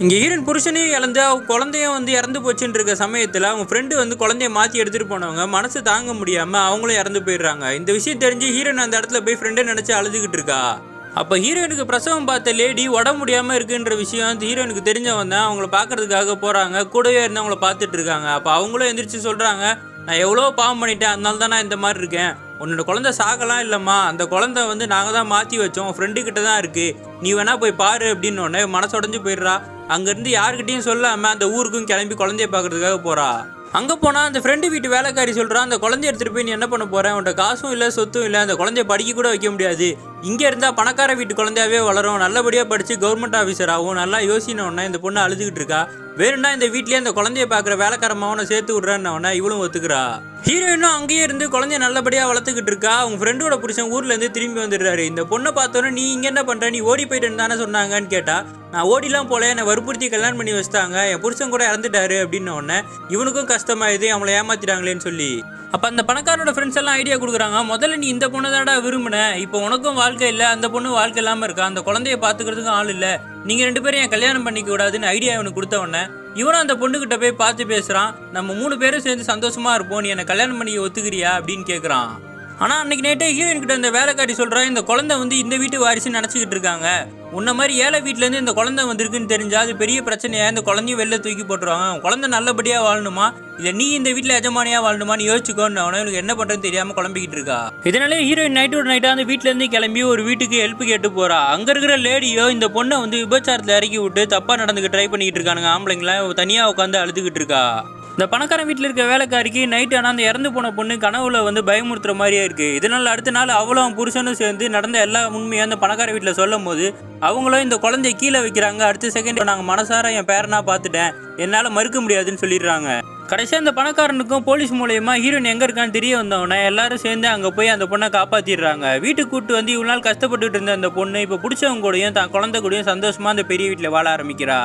இங்க ஹீரோயின் புருஷனையும் இழந்து அவங்க குழந்தையும் இறந்து போச்சுன்னு இருக்க சமயத்துல அவங்க ஃப்ரெண்டு குழந்தைய மாத்தி எடுத்துட்டு போனவங்க மனசு தாங்க முடியாம அவங்களும் இறந்து போயிடுறாங்க. இந்த விஷயம் தெரிஞ்சு ஹீரோயின் அந்த இடத்துல போய் ஃப்ரெண்டை நினைச்சு அழுதுகிட்டு இருக்கா. அப்ப ஹீரோயினுக்கு பிரசவம் பார்த்த லேடி உடம்பு முடியாம இருக்குன்ற விஷயம் ஹீரோயினுக்கு தெரிஞ்சவன் தான் அவங்கள பாக்குறதுக்காக போறாங்க. கூடவே இருந்து அவங்கள பார்த்துட்டு இருக்காங்க. அப்ப அவங்களும் எந்திரிச்சு சொல்றாங்க, நான் எவ்வளோ பாவம் பண்ணிட்டேன், அதனால தான் நான் இந்த மாதிரி இருக்கேன். உன்னோட குழந்தை சாகலாம் இல்லம்மா, அந்த குழந்தை நாங்க தான் மாத்தி வச்சோம், ஃப்ரெண்டு கிட்ட தான் இருக்கு, நீ வேணா போய் பாரு அப்படின்னு உடனே மனசுடைஞ்சு போயிடுறா. அங்கிருந்து யாருக்கிட்டையும் சொல்லாம அந்த ஊருக்கும் கிளம்பி குழந்தைய பாக்குறதுக்காக போறா. அங்க போனா அந்த ஃப்ரெண்டு வீட்டு வேலைக்காரி சொல்றான், அந்த குழந்தைய எடுத்துட்டு போய் நீ என்ன பண்ண போற, உன்ட காசும் இல்ல சொத்தும் இல்ல, அந்த குழந்தைய படிக்க கூட வைக்க முடியாது, இங்க இருந்தா பணக்கார வீட்டு குழந்தையாவே வளரும், நல்லபடியா படிச்சு கவர்மெண்ட் ஆஃபீஸர் ஆகும், நல்லா யோசினோன்னா இந்த பொண்ணு அழுதுகிட்டு இருக்கா. வேணும்னா இந்த வீட்லயே அந்த குழந்தைய பாக்குற வேலைக்காரமாவனை சேர்த்து விடுறான்னு இவளும் ஒத்துக்கிறா. ஹீரோயினும் அங்கேயே இருந்து குழந்தைய நல்லபடியா வளர்த்துக்கிட்டு இருக்கா. அவங்க ஃப்ரெண்டோட புருஷன் ஊர்ல இருந்து திரும்பி வந்துடுறாரு. இந்த பொண்ணை பார்த்தோன்னே, நீ இங்க என்ன பண்ற, நீ ஓடி போயிட்டேன்னு தானே சொன்னாங்கன்னு கேட்டா, நான் ஓடிலாம் போல, என்னை வற்புறுத்தி கல்யாணம் பண்ணி வச்சிட்டாங்க, என் புருஷன் கூட இறந்துட்டாரு அப்படின்னு உடனே இவனுக்கும் கஷ்டமாயுது, அவங்கள ஏமாத்திட்டாங்களேன்னு சொல்லி. அப்ப அந்த பணக்காரோட ஃப்ரெண்ட்ஸ் எல்லாம் ஐடியா கொடுக்குறாங்க, முதல்ல நீ இந்த பொண்ணை தாடா விரும்பின, இப்போ உனக்கும் வாழ்க்கை இல்லை, அந்த பொண்ணு வாழ்க்கை இல்லாம இருக்கா, அந்த குழந்தைய பாத்துக்கிறதுக்கும் ஆள் இல்லை, நீங்க 2 பேரும் என் கல்யாணம் பண்ணிக்க கூடாதுன்னு ஐடியா இவனுக்கு கொடுத்த உடனே இவனும் அந்த பொண்ணுகிட்ட போய் பார்த்து பேசுறான். நம்ம 3 பேரும் சேர்ந்து சந்தோஷமா இருப்போம், நீ என்னை கல்யாணம் பண்ணி ஒத்துக்கிறியா அப்படின்னு கேட்குறான். ஆனால் அன்னைக்கு நைட்டே ஹீரோயின் கிட்ட இந்த வேலைக்காரி சொல்கிறான், இந்த குழந்தை இந்த வீட்டு வாரிசுன்னு நினச்சிக்கிட்டு இருக்காங்க, உன்ன மாதிரி ஏழை வீட்டிலேருந்து இந்த குழந்தை வந்திருக்குன்னு தெரிஞ்சா அது பெரிய பிரச்சனையா, இந்த குழந்தையும் வெளில தூக்கி போட்டுருவாங்க, குழந்தை நல்லபடியாக வாழணுமா இல்லை நீ இந்த வீட்டில் எஜமானியாக வாழணுமான்னு யோசிச்சுக்கோன்னு அவனுக்கு என்ன பண்ணுறதுன்னு தெரியாமல் குழம்பிக்கிட்டு இருக்கா. இதனாலே ஹீரோயின் நைட்டோட நைட்டாக அந்த வீட்டிலேருந்து கிளம்பி ஒரு வீட்டுக்கு ஹெல்ப் கேட்டு போகிறா. அங்கே இருக்கிற லேடியோ இந்த பொண்ணை விபச்சாரத்தில் இறக்கி விட்டு தப்பாக நடந்துக்க ட்ரை பண்ணிக்கிட்டு இருக்கானுங்க. ஆம்பளைங்களாம் தனியாக உட்காந்து அழுதுகிட்டு இருக்கா. இந்த பணக்காரன் வீட்டில் இருக்க வேலைக்காரிக்கு நைட் ஆனால் அந்த இறந்து போன பொண்ணு கனவுல பயமுறுத்துற மாதிரியே இருக்கு. இதனால அடுத்த நாள் அவளும் புருஷனும் சேர்ந்து நடந்த எல்லா உண்மையும் அந்த பணக்கார வீட்டில் சொல்லும் போது அவங்களும் இந்த குழந்தைய கீழே வைக்கிறாங்க. அடுத்த செகண்ட் நாங்கள் மனசார என் பேரனா பார்த்துட்டேன், என்னால் மறுக்க முடியாதுன்னு சொல்லிடுறாங்க. கடைசியாக அந்த பணக்காரனுக்கும் போலீஸ் மூலயமா ஹீரோயின் எங்கே இருக்கான்னு தெரிய வந்தவொடனே எல்லாரும் சேர்ந்து அங்கே போய் அந்த பொண்ணை காப்பாற்றிடுறாங்க. வீட்டுக்கு கூப்பிட்டு இவ்வளோ நாள் கஷ்டப்பட்டுட்டு இருந்த அந்த பொண்ணு இப்போ பிடிச்சவங்க கூடயும் தான் குழந்தை கூடயும் சந்தோஷமா அந்த பெரிய வீட்டில் வாழ ஆரம்பிக்கிறா.